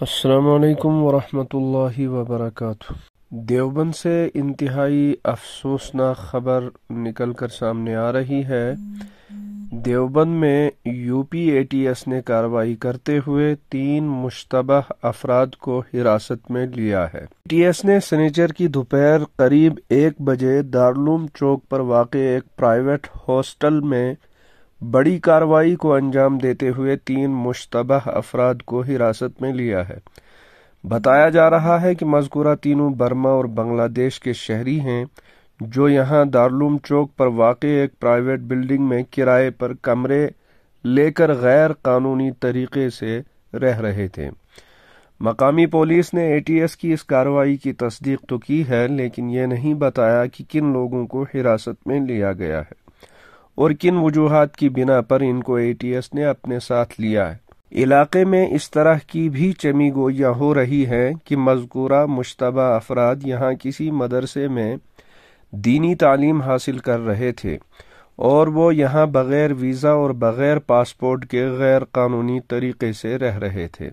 السلام علیکم ورحمۃ اللہ وبرکاتہ۔ دیوبند سے انتہائی افسوسناک خبر نکل کر سامنے آ رہی ہے۔ دیوبند میں U P A T S نے کارروائی کرتے ہوئے 3 مشتبہ افراد کو حراست میں لیا ہے۔ اے ٹی ایس نے سنیچر کی دوپہر قریب 1 بجے دارالعلوم چوک پر واقع ایک پرائیویٹ ہاسٹل میں بڑی کارروائی کو انجام دیتے ہوئے 3 مشتبہ افراد کو حراست میں لیا ہے۔ بتایا جا رہا ہے کہ مذکورہ تینوں برما اور بنگلہ دیش کے شہری ہیں جو یہاں دارالعلوم چوک پر واقع ایک پرائیویٹ بلڈنگ میں کرائے پر کمرے لے کر غیر قانونی طریقے سے رہ رہے تھے۔ مقامی پولیس نے اے ٹی ایس کی اس کارروائی کی تصدیق تو کی ہے، لیکن یہ نہیں بتایا کہ کن لوگوں کو حراست میں لیا گیا ہے اور کن وجوہات کی بنا پر ان کو اے ٹی ایس نے اپنے ساتھ لیا ہے۔ علاقے میں اس طرح کی بھی چمی گوئیاں ہو رہی ہیں کہ مذکورہ مشتبہ افراد یہاں کسی مدرسے میں دینی تعلیم حاصل کر رہے تھے اور وہ یہاں بغیر ویزا اور بغیر پاسپورٹ کے غیر قانونی طریقے سے رہ رہے تھے۔